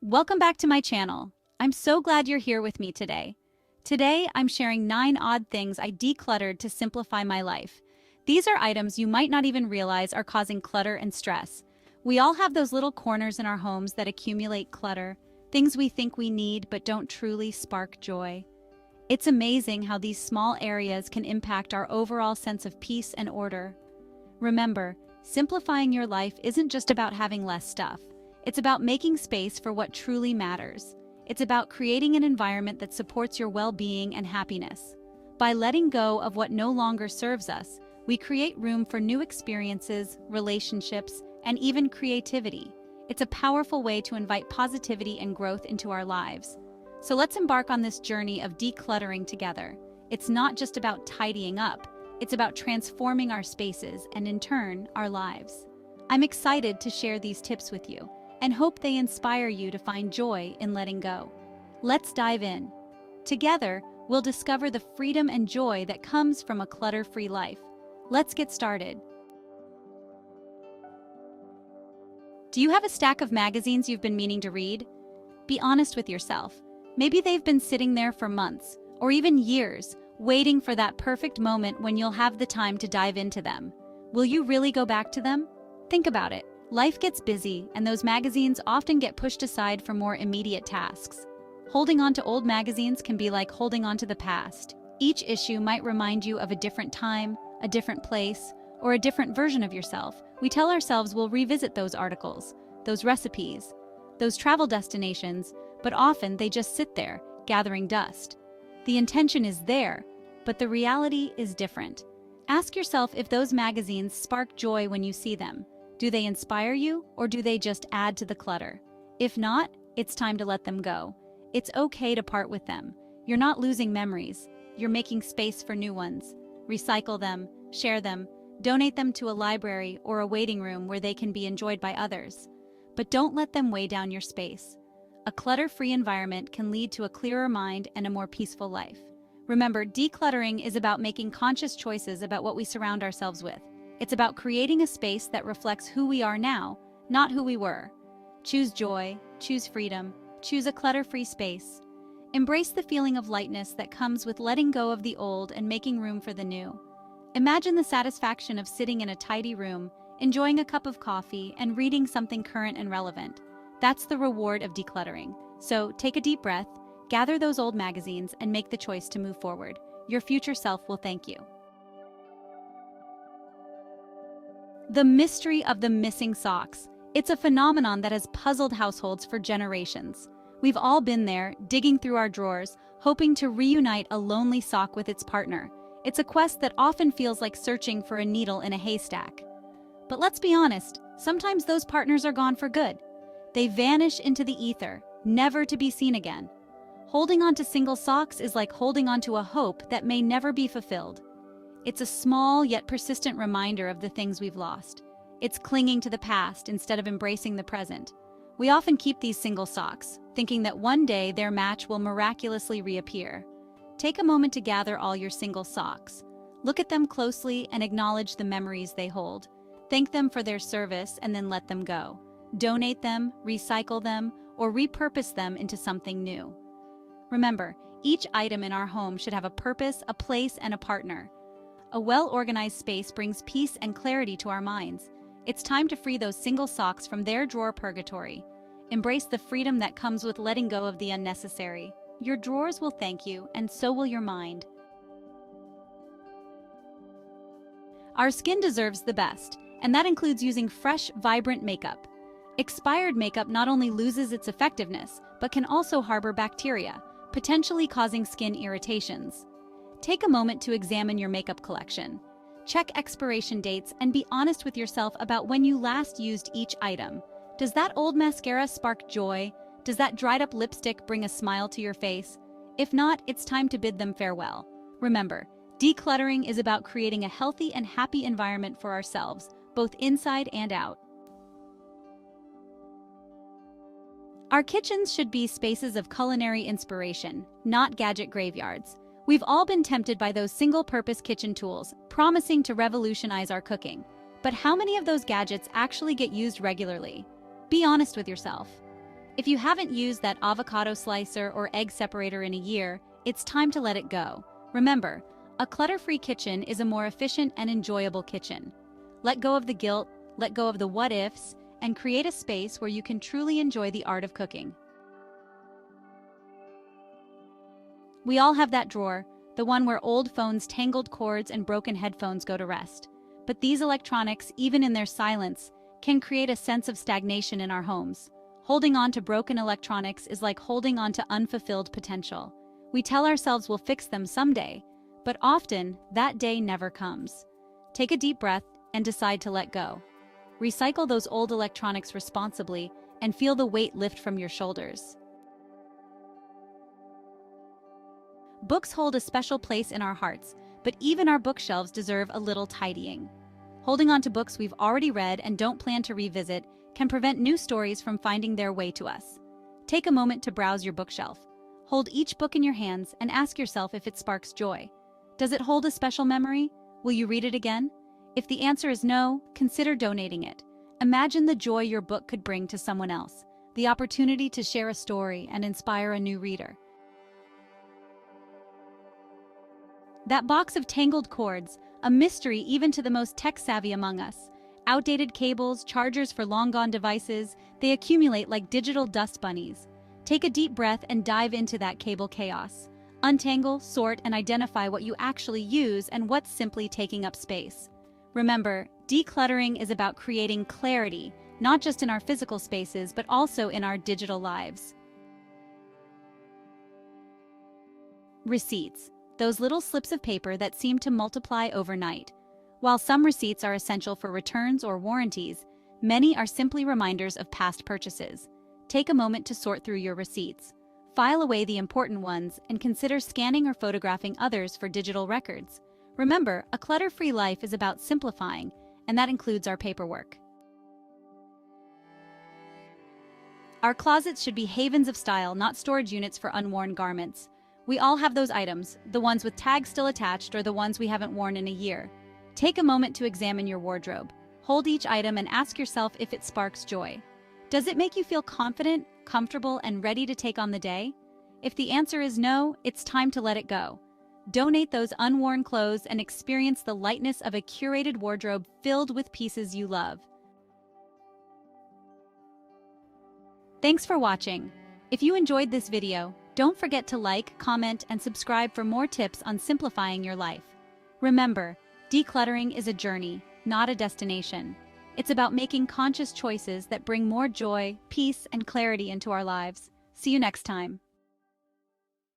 Welcome back to my channel. I'm so glad you're here with me today. Today, I'm sharing 9 odd things I decluttered to simplify my life. These are items you might not even realize are causing clutter and stress. We all have those little corners in our homes that accumulate clutter, things we think we need but don't truly spark joy. It's amazing how these small areas can impact our overall sense of peace and order. Remember, simplifying your life isn't just about having less stuff. It's about making space for what truly matters. It's about creating an environment that supports your well-being and happiness. By letting go of what no longer serves us, we create room for new experiences, relationships, and even creativity. It's a powerful way to invite positivity and growth into our lives. So let's embark on this journey of decluttering together. It's not just about tidying up, it's about transforming our spaces and, in turn, our lives. I'm excited to share these tips with you and hope they inspire you to find joy in letting go. Let's dive in. Together, we'll discover the freedom and joy that comes from a clutter-free life. Let's get started. Do you have a stack of magazines you've been meaning to read? Be honest with yourself. Maybe they've been sitting there for months, or even years, waiting for that perfect moment when you'll have the time to dive into them. Will you really go back to them? Think about it. Life gets busy, and those magazines often get pushed aside for more immediate tasks. Holding on to old magazines can be like holding on to the past. Each issue might remind you of a different time, a different place, or a different version of yourself. We tell ourselves we'll revisit those articles, those recipes, those travel destinations, but often they just sit there, gathering dust. The intention is there, but the reality is different. Ask yourself if those magazines spark joy when you see them. Do they inspire you, or do they just add to the clutter? If not, it's time to let them go. It's okay to part with them. You're not losing memories. You're making space for new ones. Recycle them, share them, donate them to a library or a waiting room where they can be enjoyed by others. But don't let them weigh down your space. A clutter-free environment can lead to a clearer mind and a more peaceful life. Remember, decluttering is about making conscious choices about what we surround ourselves with. It's about creating a space that reflects who we are now, not who we were. Choose joy, choose freedom, choose a clutter-free space. Embrace the feeling of lightness that comes with letting go of the old and making room for the new. Imagine the satisfaction of sitting in a tidy room, enjoying a cup of coffee, and reading something current and relevant. That's the reward of decluttering. So take a deep breath, gather those old magazines, and make the choice to move forward. Your future self will thank you. The mystery of the missing socks. It's a phenomenon that has puzzled households for generations. We've all been there, digging through our drawers, hoping to reunite a lonely sock with its partner. It's a quest that often feels like searching for a needle in a haystack. But let's be honest, sometimes those partners are gone for good. They vanish into the ether, never to be seen again. Holding on to single socks is like holding on to a hope that may never be fulfilled. It's a small yet persistent reminder of the things we've lost. It's clinging to the past instead of embracing the present. We often keep these single socks, thinking that one day their match will miraculously reappear. Take a moment to gather all your single socks. Look at them closely and acknowledge the memories they hold. Thank them for their service and then let them go. Donate them, recycle them, or repurpose them into something new. Remember, each item in our home should have a purpose, a place, and a partner. A well-organized space brings peace and clarity to our minds. It's time to free those single socks from their drawer purgatory. Embrace the freedom that comes with letting go of the unnecessary. Your drawers will thank you, and so will your mind. Our skin deserves the best, and that includes using fresh, vibrant makeup. Expired makeup not only loses its effectiveness, but can also harbor bacteria, potentially causing skin irritations. Take a moment to examine your makeup collection. Check expiration dates and be honest with yourself about when you last used each item. Does that old mascara spark joy? Does that dried up lipstick bring a smile to your face? If not, it's time to bid them farewell. Remember, decluttering is about creating a healthy and happy environment for ourselves, both inside and out. Our kitchens should be spaces of culinary inspiration, not gadget graveyards. We've all been tempted by those single-purpose kitchen tools, promising to revolutionize our cooking. But how many of those gadgets actually get used regularly? Be honest with yourself. If you haven't used that avocado slicer or egg separator in a year, it's time to let it go. Remember, a clutter-free kitchen is a more efficient and enjoyable kitchen. Let go of the guilt, let go of the what-ifs, and create a space where you can truly enjoy the art of cooking. We all have that drawer, the one where old phones, tangled cords, and broken headphones go to rest. But these electronics, even in their silence, can create a sense of stagnation in our homes. Holding on to broken electronics is like holding on to unfulfilled potential. We tell ourselves we'll fix them someday, but often that day never comes. Take a deep breath and decide to let go. Recycle those old electronics responsibly and feel the weight lift from your shoulders. Books hold a special place in our hearts, but even our bookshelves deserve a little tidying. Holding on to books we've already read and don't plan to revisit can prevent new stories from finding their way to us. Take a moment to browse your bookshelf. Hold each book in your hands and ask yourself if it sparks joy. Does it hold a special memory? Will you read it again? If the answer is no, consider donating it. Imagine the joy your book could bring to someone else, the opportunity to share a story and inspire a new reader. That box of tangled cords, a mystery even to the most tech-savvy among us. Outdated cables, chargers for long-gone devices, they accumulate like digital dust bunnies. Take a deep breath and dive into that cable chaos. Untangle, sort, and identify what you actually use and what's simply taking up space. Remember, decluttering is about creating clarity, not just in our physical spaces, but also in our digital lives. Receipts, those little slips of paper that seem to multiply overnight. While some receipts are essential for returns or warranties, many are simply reminders of past purchases. Take a moment to sort through your receipts. File away the important ones and consider scanning or photographing others for digital records. Remember, a clutter-free life is about simplifying, and that includes our paperwork. Our closets should be havens of style, not storage units for unworn garments. We all have those items, the ones with tags still attached or the ones we haven't worn in a year. Take a moment to examine your wardrobe. Hold each item and ask yourself if it sparks joy. Does it make you feel confident, comfortable, and ready to take on the day? If the answer is no, it's time to let it go. Donate those unworn clothes and experience the lightness of a curated wardrobe filled with pieces you love. Thanks for watching. If you enjoyed this video, don't forget to like, comment, and subscribe for more tips on simplifying your life. Remember, decluttering is a journey, not a destination. It's about making conscious choices that bring more joy, peace, and clarity into our lives. See you next time.